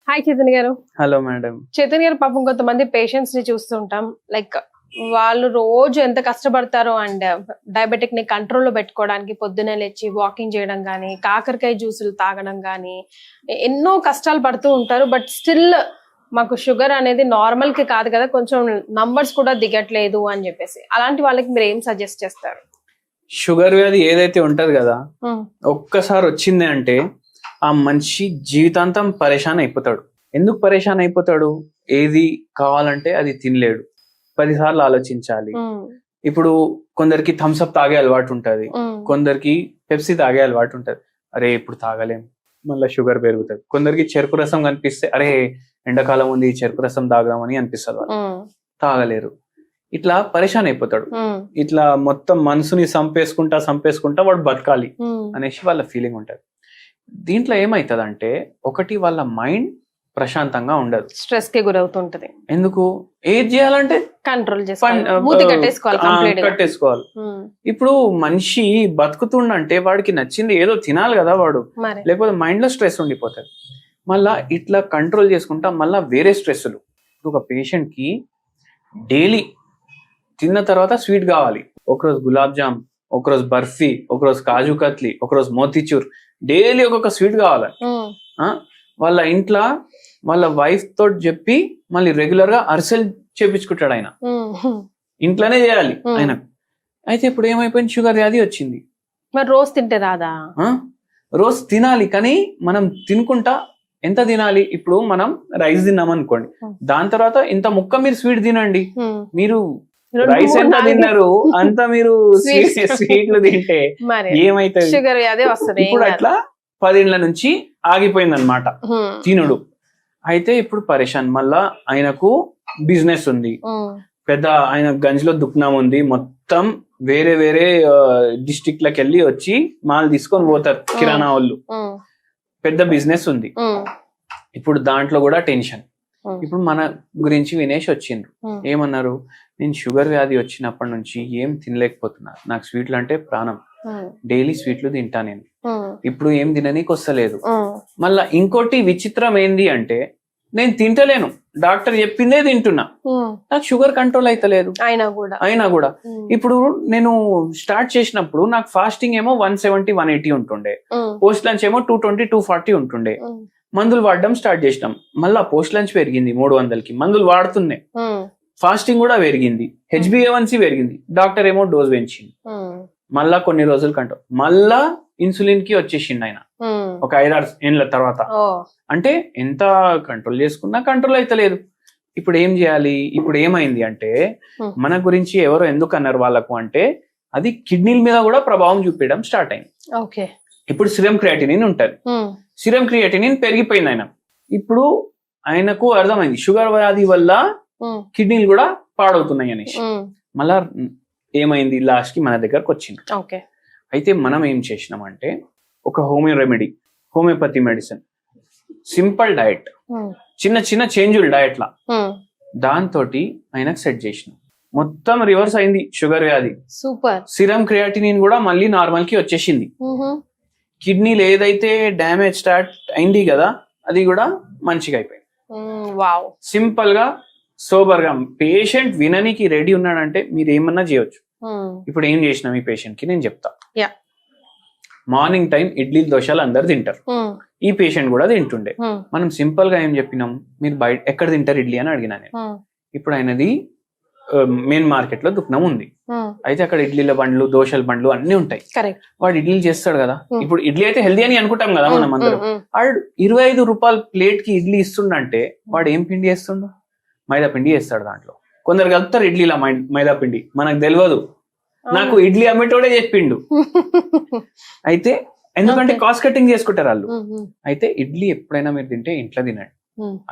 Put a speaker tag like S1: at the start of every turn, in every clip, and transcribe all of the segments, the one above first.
S1: Hi Chaitanya గారు.
S2: Hello madam.
S1: Chaitanya గారు, పాపం కొంతమంది పేషెంట్స్ ని చూస్తుంటాం. లైక్ వాళ్ళు రోజు ఎంత కష్టపడతారో అండ్ డయాబెటిక్ ని కంట్రోల్లో పెట్టుకోవడానికి పొద్దున్నే లేచి వాకింగ్ చేయడం కానీ, కాకరకాయ జ్యూసులు తాగడం కానీ ఎన్నో కష్టాలు పడుతూ ఉంటారు. బట్ స్టిల్ మాకు షుగర్ అనేది నార్మల్ కి కాదు కదా, కొంచెం నంబర్స్ కూడా దిగట్లేదు అని చెప్పేసి, అలాంటి వాళ్ళకి మీరు ఏం సజెస్ట్ చేస్తారు?
S2: షుగర్ వ్యాధి ఏదైతే ఉంటది కదా, ఒక్కసారి వచ్చింది అంటే ఆ మనిషి జీవితాంతం పరేషాన్ అయిపోతాడు. ఎందుకు పరేషాన్ అయిపోతాడు? ఏది కావాలంటే అది తినలేడు, 10 సార్లు ఆలోచించాలి. ఇప్పుడు కొందరికి థమ్స్అప్ తాగే అలవాటు ఉంటది, కొందరికి పెప్సీ తాగే అలవాటు ఉంటది. అరే ఇప్పుడు తాగలేం, మళ్ళీ షుగర్ పెరుగుతుంది. కొందరికి చెరుకు రసం కనిపిస్తే అరే ఎండాకాలం ఉంది చెరుకు రసం తాగదామని అనిపిస్తుంది, వాళ్ళు తాగలేరు. ఇట్లా పరేషాన్ అయిపోతాడు. ఇట్లా మొత్తం మనసుని సంపేసుకుంటా వాడు బతకాలి అనేసి వాళ్ళ ఫీలింగ్ ఉంటది. దీంట్లో ఏమైతుంది అంటే, ఒకటి వాళ్ళ మైండ్ ప్రశాంతంగా ఉండదు,
S1: స్ట్రెస్ కి గురవుతుంటది.
S2: ఎందుకు? ఏది చేయాలంటే
S1: కంట్రోల్ కట్టేసుకోవాలి.
S2: ఇప్పుడు మనిషి బతుకుతుండంటే వాడికి నచ్చింది ఏదో తినాలి కదా వాడు, లేకపోతే మైండ్ లో స్ట్రెస్ ఉండిపోతుంది. మళ్ళా ఇట్లా కంట్రోల్ చేసుకుంటా మళ్ళా వేరే స్ట్రెస్లు. ఒక పేషెంట్ కి డైలీ తిన్న తర్వాత స్వీట్ కావాలి. ఒకరోజు గులాబ్ జామ్, ఒకరోజు బర్ఫీ, ఒకరోజు కాజు కత్లీ, ఒకరోజు మోతీచూర్, డైలీ ఒక్కొక్క స్వీట్ కావాలి. వాళ్ళ ఇంట్లో వాళ్ళ వైఫ్ తోటి చెప్పి మళ్ళీ రెగ్యులర్ గా అరిసెలు చేపించుకుంటాడు ఆయన, ఇంట్లోనే చేయాలి ఆయన. అయితే ఇప్పుడు ఏమైపోయింది, షుగర్ వ్యాధి వచ్చింది.
S1: మరి రోజు తింటే రాదా?
S2: రోజు తినాలి, కానీ మనం తినుకుంటా ఎంత తినాలి? ఇప్పుడు మనం రైస్ తిన్నాం అనుకోండి, దాని తర్వాత ఇంత ముక్క మీరు స్వీట్ తినండి. మీరు రైస్ ఎంత తిన్నారు అంత మీరు స్వీట్లు తింటే ఏమైతుంది?
S1: షుగర్ వ్యాధి వస్తుంది.
S2: ఇప్పుడు అట్లా 10 ఏళ్ల నుంచి ఆగిపోయింది అనమాట తినుడు. అయితే ఇప్పుడు పరేషాన్. మళ్ళా ఆయనకు బిజినెస్ ఉంది, పెద్ద ఆయన గంజ్లో దుకాణం ఉంది, మొత్తం వేరే వేరే డిస్ట్రిక్ట్ లకు వెళ్ళి వచ్చి మాల్ తీసుకొని పోతారు కిరాణా వాళ్ళు, పెద్ద బిజినెస్ ఉంది. ఇప్పుడు దాంట్లో కూడా టెన్షన్. ఇప్పుడు మన గురించి వినేసి వచ్చిండ్రు, ఏమన్నారు? నేను షుగర్ వ్యాధి వచ్చినప్పటి నుంచి ఏం తినలేకపోతున్నా, నాకు స్వీట్లు అంటే ప్రాణం, డైలీ స్వీట్లు తింటా నేను, ఇప్పుడు ఏం తిననీకి వస్తలేదు. మళ్ళా ఇంకోటి విచిత్రం ఏంది అంటే, నేను తింటలేను, డాక్టర్ చెప్పిందే తింటున్నా, నాకు షుగర్ కంట్రోల్ అయితలేదు అయినా కూడా. ఇప్పుడు నేను స్టార్ట్ చేసినప్పుడు నాకు ఫాస్టింగ్ ఏమో 170, 180 ఉంటుండే, పోస్ట్ లంచ్ ఏమో 220, 240 ఉంటుండే. మందులు వాడడం స్టార్ట్ చేసినాం, మళ్ళా పోస్ట్ లంచ్ పెరిగింది 300కి, మందులు వాడుతున్నాయి, ఫాస్టింగ్ కూడా పెరిగింది, HbA1c పెరిగింది, డాక్టర్ ఏమో డోస్ పెంచింది. మళ్ళా కొన్ని రోజుల కంట్రోల్, మళ్ళా ఇన్సులిన్ కి వచ్చేసిండు ఆయన ఒక 5-6 ఏళ్ళ తర్వాత. అంటే ఎంత కంట్రోల్ చేసుకున్నా కంట్రోల్ అయితలేదు. ఇప్పుడు ఏం చేయాలి? ఇప్పుడు ఏమైంది అంటే, మన గురించి ఎవరో ఎందుకు అన్నారు వాళ్ళకు అంటే, అది కిడ్నీల మీద కూడా ప్రభావం చూపించడం స్టార్ట్ అయింది. ఇప్పుడు సిరం క్రియాటినిన్ ఉంటది, సిరం క్రియాటినిన్ పెరిగిపోయింది ఆయన. ఇప్పుడు ఆయనకు అర్థమైంది షుగర్ వ్యాధి వల్ల కిడ్నీలు కూడా పాడవుతున్నాయి అనేసి. మళ్ళా ఏమైంది, లాస్ట్ కి మన దగ్గరకు వచ్చింది. అయితే మనం ఏం చేసినామంటే, ఒక హోమియోపతి మెడిసిన్, సింపుల్ డయట్, చిన్న చిన్న చేంజులు డయట్ లా, దాంతో ఆయనకు సెట్ చేసినాం. మొత్తం రివర్స్ అయింది షుగర్ వ్యాధి. సూపర్. సిరం క్రియాటినిన్ కూడా మళ్ళీ నార్మల్ కి వచ్చేసింది. కిడ్నీలు ఏదైతే డ్యామేజ్ స్టార్ట్ అయింది కదా, అది కూడా మంచిగా అయిపోయింది. సింపుల్ గా, సోబర్ గా. పేషెంట్ విననికి రెడీ ఉన్నాడంటే మీరు ఏమన్నా చేయొచ్చు. ఇప్పుడు ఏం చేసినాం ఈ పేషెంట్ కి నేను చెప్తా. మార్నింగ్ టైం ఇడ్లీ దోశలు అందరు తింటారు, ఈ పేషెంట్ కూడా తింటుండే. మనం సింపుల్ గా ఏం చెప్పినాం, మీరు బయట ఎక్కడ తింటారు ఇడ్లీ అని అడిగినా నేను. ఇప్పుడు ఆయనది మెయిన్ మార్కెట్ లో దుకాణం ఉంది, అయితే అక్కడ ఇడ్లీల బండ్లు, దోశల బండ్లు అన్ని ఉంటాయి. వాడు ఇడ్లీలు చేస్తాడు కదా. ఇప్పుడు ఇడ్లీ అయితే హెల్దీ అని అనుకుంటాం కదా మనం అందరం. వాడు 25 రూపాయల ప్లేట్ కి ఇడ్లీ ఇస్తుండంటే వాడు ఏం పిండి చేస్తుండో? మైదా పిండి చేస్తాడు. దాంట్లో కొందరు కలుపుతారు ఇడ్లీలా మైదా పిండి, మనకు తెలియదు. నాకు ఇడ్లీ అమ్మేటోడే చెప్పిండు. అయితే ఎందుకంటే కాస్ట్ కటింగ్ చేసుకుంటారు వాళ్ళు. అయితే ఇడ్లీ ఎప్పుడైనా మీరు తింటే ఇంట్లో తినండి,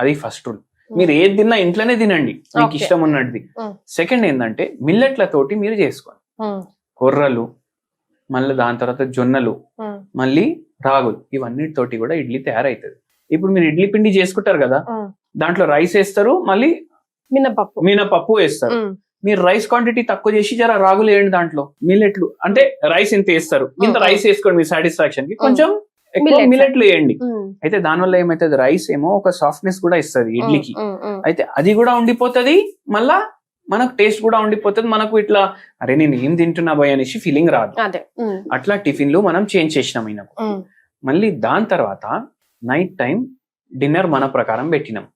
S2: అది ఫస్ట్ రూల్. మీరు ఏది తిన్నా ఇంట్లోనే తినండి, మీకు ఇష్టం ఉన్నది. సెకండ్ ఏంటంటే, మిల్లెట్లతోటి మీరు చేసుకోండి, కొర్రలు, మళ్ళీ దాని తర్వాత జొన్నలు, మళ్ళీ రాగులు, ఇవన్నిటితోటి కూడా ఇడ్లీ తయారైతుంది. ఇప్పుడు మీరు ఇడ్లీ పిండి చేసుకుంటారు కదా, దాంట్లో రైస్ వేస్తారు, మళ్ళీ మినపప్పు వేస్తారు. మీరు రైస్ క్వాంటిటీ తక్కువ చేసి జర రాగులు వేయండి, దాంట్లో మిల్లెట్లు అంటే రైస్ ఇంత వేస్తారు, ఇంత రైస్ వేసుకోండి మీ సాటిస్ఫాక్షన్ కి. కొంచెం ఎక్కువ
S1: Millets.
S2: మిల్లెట్లు వేయండి. అయితే దానివల్ల ఏమైతుంది, రైస్ ఏమో ఒక సాఫ్ట్నెస్ కూడా ఇస్తుంది ఇడ్లీకి. అయితే అది కూడా ఉండిపోతుంది, మళ్ళా మనకు టేస్ట్ కూడా ఉండిపోతుంది. మనకు ఇట్లా అరే నేను ఏం తింటున్నా భయ్ అనేసి ఫీలింగ్ రాదు.
S1: అదే
S2: అట్లా టిఫిన్లు మనం చేంజ్ చేసినాం ఈయనకు. మళ్ళీ దాని తర్వాత నైట్ టైం డిన్నర్ మన ప్రకారం పెట్టినాం.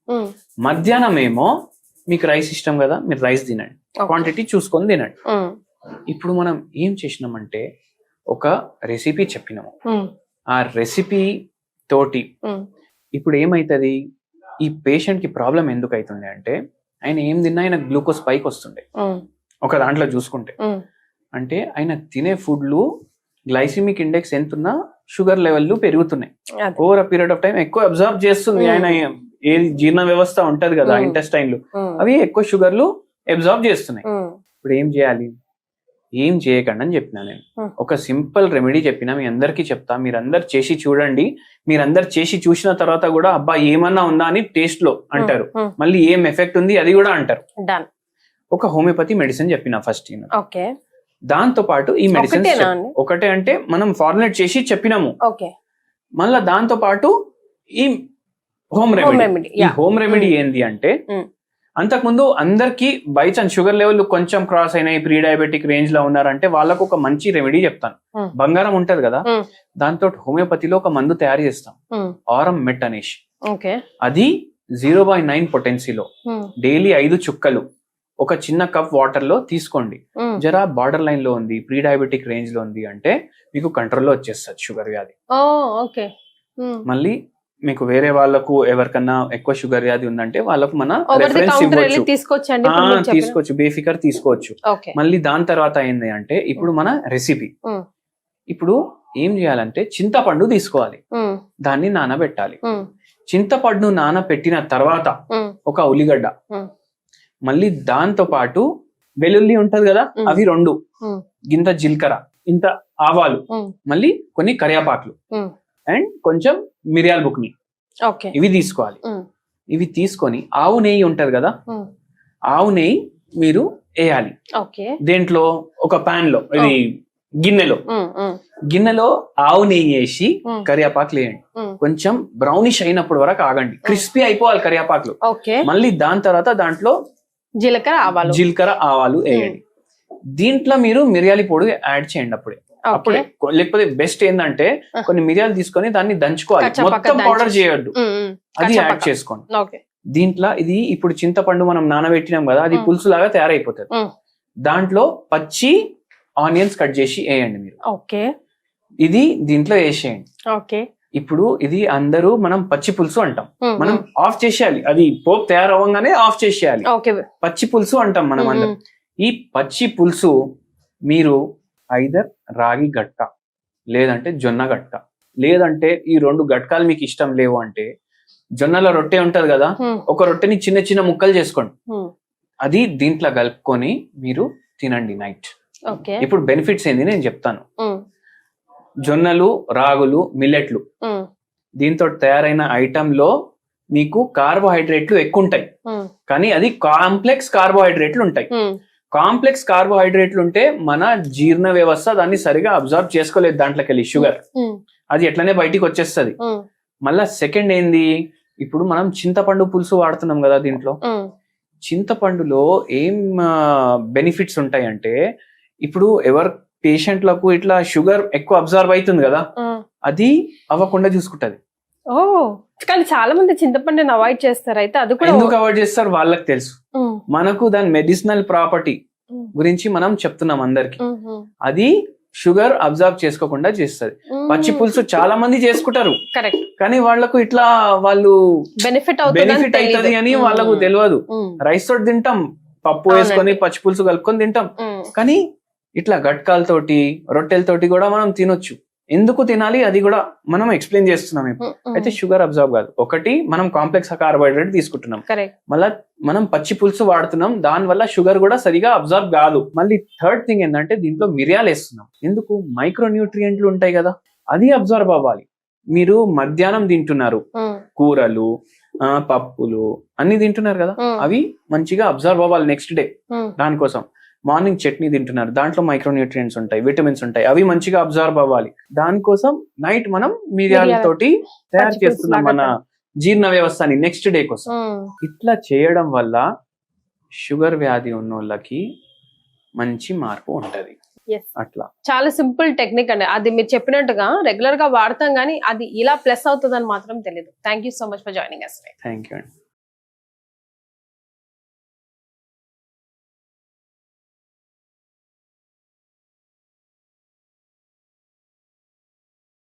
S2: మధ్యాహ్నం ఏమో మీకు రైస్ ఇష్టం కదా, మీరు రైస్ తినండి, క్వాంటిటీ చూసుకొని తినండి. ఇప్పుడు మనం ఏం చేసినామంటే ఒక రెసిపీ చెప్పినాము. ఆ రెసిపీ తోటి ఇప్పుడు ఏమైతుంది, ఈ పేషెంట్ కి ప్రాబ్లం ఎందుకు అవుతుంది అంటే ఆయన ఏం తిన్నా ఆయన గ్లూకోజ్ పైకి వస్తుండే ఒక దాంట్లో చూసుకుంటే. అంటే ఆయన తినే ఫుడ్లు గ్లైసిమిక్ ఇండెక్స్ ఎంతున్నా షుగర్ లెవెల్ పెరుగుతున్నాయి. Over a period of time ఎక్కువ అబ్జర్వ్ చేస్తుంది ఆయన. ఏది జీర్ణ వ్యవస్థ ఉంటది కదా ఇంటెస్టైన్లు, అవి ఎక్కువ షుగర్లు అబ్జర్వ్ చేస్తున్నాయి. ఇప్పుడు ఏం చేయాలి, ఏం చేయకండి అని చెప్పినా నేను. ఒక సింపుల్ రెమెడీ చెప్పినా, మీ అందరికీ చెప్తా, మీరందరు చేసి చూడండి. మీరందరు చేసి చూసిన తర్వాత కూడా అబ్బా ఏమన్నా ఉందా అని టేస్ట్ లో అంటారు, మళ్ళీ ఏం ఎఫెక్ట్ ఉంది అది కూడా అంటారు. ఒక హోమియోపతి మెడిసిన్ చెప్పిన ఫస్ట్. దాంతో పాటు ఈ మెడిసిన్ ఒకటే అంటే మనం ఫార్ములేట్ చేసి చెప్పినాము. మళ్ళా దాంతో పాటు ఈ హోమ్ రెమెడీ. ఈ హోమ్ రెమెడీ ఏంది అంటే, అంతకుముందు అందరికి బై ఛాన్స్ షుగర్ లెవెల్ కొంచెం క్రాస్ అయినాయి, ప్రీ డయాబెటిక్ రేంజ్ లో ఉన్నారంటే వాళ్ళకు ఒక మంచి రెమెడీ చెప్తాను. బంగారం ఉంటది కదా, దాంతో హోమియోపతిలో ఒక మందు తయారు చేస్తాం, ఆరం మెట్ అనేసి. అది 0.9 పొటెన్సీలో డైలీ 5 చుక్కలు ఒక చిన్న కప్ వాటర్ లో తీసుకోండి. జరా బార్డర్ లైన్ లో ఉంది, ప్రీ డయాబెటిక్ రేంజ్ లో ఉంది అంటే మీకు కంట్రోల్లో వచ్చేస్తుంది షుగర్ వ్యాధి. మళ్ళీ మీకు వేరే వాళ్ళకు ఎవరికన్నా ఎక్కువ షుగర్ వ్యాధి ఉందంటే వాళ్ళకు మన రెఫరెన్స్ ఇవ్వచ్చు, తీసుకోవచ్చు, బేఫికర్ తీసుకోవచ్చు. మళ్ళీ దాని తర్వాత ఏంది అంటే ఇప్పుడు మన రెసిపీ. ఇప్పుడు ఏం చేయాలంటే చింతపండు తీసుకోవాలి, దాన్ని నానబెట్టాలి. చింతపండు నానబెట్టిన తర్వాత ఒక ఉల్లిగడ్డ, మళ్ళీ దాంతో పాటు వెల్లుల్లి ఉంటది కదా అవి 2, గింత జీలకర్ర, ఇంత ఆవాలు, మళ్ళీ కొన్ని కరియాపాకులు అండ్ కొంచెం మిరియాల బుక్ని, ఇవి తీసుకోవాలి. ఇవి తీసుకొని ఆవు నెయ్యి ఉంటది కదా, ఆవు నెయ్యి మీరు వేయాలి. దేంట్లో ఒక పాన్ లో, ఇది గిన్నెలో ఆవు నెయ్యి వేసి కరియాపాకులు వేయండి. కొంచెం బ్రౌనిష్ అయినప్పుడు వరకు ఆగండి, క్రిస్పీ అయిపోవాలి కరియాపాకులు. మళ్ళీ దాని తర్వాత దాంట్లో జీలకర్ర ఆవాలు వేయండి. దీంట్లో మీరు మిరియాల పొడి యాడ్ చేయండి అప్పుడే. లేకపోతే బెస్ట్ ఏంటంటే కొన్ని మిరియాలు తీసుకొని దాన్ని దంచుకోవాలి, మొత్తం పౌడర్ చేయొద్దు, అది యాడ్ చేసుకోండి దీంట్లో. ఇది ఇప్పుడు చింతపండు మనం నానబెట్టినాం కదా, అది పులుసు లాగా తయారైపోతుంది. దాంట్లో పచ్చి ఆనియన్స్ కట్ చేసి వేయండి మీరు, ఇది దీంట్లో వేసేయండి. ఇప్పుడు ఇది అందరూ మనం పచ్చి పులుసు అంటాం, మనం ఆఫ్ చేసేయాలి, అది పోపు తయారవ్వగానే ఆఫ్ చేసేయాలి. పచ్చి పులుసు అంటాం మనం అందరం. ఈ పచ్చి పులుసు మీరు ఐదర్ రాగి గట్క, లేదంటే జొన్న గట్క, లేదంటే ఈ 2 గట్కాలు మీకు ఇష్టం లేవు అంటే జొన్నల రొట్టె ఉంటది కదా, ఒక రొట్టెని చిన్న చిన్న ముక్కలు చేసుకోండి, అది దీంట్లో కలుపుకొని మీరు తినండి నైట్. ఇప్పుడు బెనిఫిట్స్ ఏంది నేను చెప్తాను. జొన్నలు, రాగులు, మిల్లెట్లు, దీంతో తయారైన ఐటమ్ లో మీకు కార్బోహైడ్రేట్లు ఎక్కువ ఉంటాయి, కానీ అది కాంప్లెక్స్ కార్బోహైడ్రేట్లు ఉంటాయి. కాంప్లెక్స్ కార్బోహైడ్రేట్లు ఉంటే మన జీర్ణ వ్యవస్థ దాన్ని సరిగా అబ్జర్వ్ చేసుకోలేదు, దాంట్లోకి వెళ్ళి షుగర్ అది ఎట్లనే బయటికి వచ్చేస్తుంది. మళ్ళా సెకండ్ ఏంది, ఇప్పుడు మనం చింతపండు పులుసు వాడుతున్నాం కదా, దీంట్లో చింతపండులో ఏం బెనిఫిట్స్ ఉంటాయి అంటే, ఇప్పుడు ఎవరు పేషెంట్లకు ఇట్లా షుగర్ ఎక్కువ అబ్జర్వ్ అవుతుంది కదా, అది అవ్వకుండా చూసుకుంటది.
S1: కానీ చాలా మంది చింతపండుని అవాయిడ్ చేస్తారు, అయితే అది కూడా
S2: ఎందుకు అవాయిడ్ చేస్తారు వాళ్ళకి తెలుసు. మనకు దాని మెడిసినల్ ప్రాపర్టీ గురించి మనం చెప్తున్నాం అందరికి, అది షుగర్ అబ్జర్వ్ చేసుకోకుండా చేస్తుంది. పచ్చి పులుసు చాలా మంది చేసుకుంటారు, కానీ వాళ్ళకు ఇట్లా వాళ్ళు బెనిఫిట్ అవుతుంది అని వాళ్ళకు తెలియదు. రైస్ తోటి తింటాం, పప్పు వేసుకొని పచ్చి పులుసు కలుపుకొని తింటాం, కానీ ఇట్లా గట్కాలతోటి రొట్టెలతోటి కూడా మనం తినొచ్చు. ఎందుకు తినాలి అది కూడా మనం ఎక్స్ప్లెయిన్ చేస్తున్నాం. అయితే షుగర్ అబ్జర్వ్ కాదు, ఒకటి మనం కాంప్లెక్స్ కార్బోహైడ్రేట్ తీసుకుంటున్నాం, మళ్ళీ మనం పచ్చి పులుసు వాడుతున్నాం, దాని వల్ల షుగర్ కూడా సరిగా అబ్జర్వ్ కాదు. మళ్ళీ థర్డ్ థింగ్ ఏంటంటే దీంట్లో మిరియాలు వేస్తున్నాం, ఎందుకు మైక్రో న్యూట్రియంట్లు ఉంటాయి కదా, అది అబ్జర్వ్ అవ్వాలి. మీరు మధ్యాహ్నం తింటున్నారు, కూరలు, పప్పులు అన్ని తింటున్నారు కదా, అవి మంచిగా అబ్జర్వ్ అవ్వాలి నెక్స్ట్ డే. దానికోసం మార్నింగ్ చట్నీ తింటున్నారు, దాంట్లో మైక్రోన్యూట్రియంట్స్ ఉంటాయి, విటమిన్స్ ఉంటాయి, అవి మంచిగా అబ్జార్బ్ అవ్వాలి. దానికోసం నైట్ మనం మిరియాలతోటి తయారు
S1: పచ్చి
S2: చేస్తున్నాం మన జీర్ణ వ్యవస్థని నెక్స్ట్ డే కోసం. ఇట్లా చేయడం వల్ల షుగర్ వ్యాధి ఉన్న వాళ్ళకి మంచి మార్పు ఉంటది. అట్లా
S1: చాలా సింపుల్ టెక్నిక్ అండి, అది మీరు చెప్పినట్టుగా రెగ్యులర్ గా వాడతాం కానీ అది ఇలా ప్లస్ అవుతుందని మాత్రం తెలియదు. Thank you so much for joining us.
S2: Thank you అండి.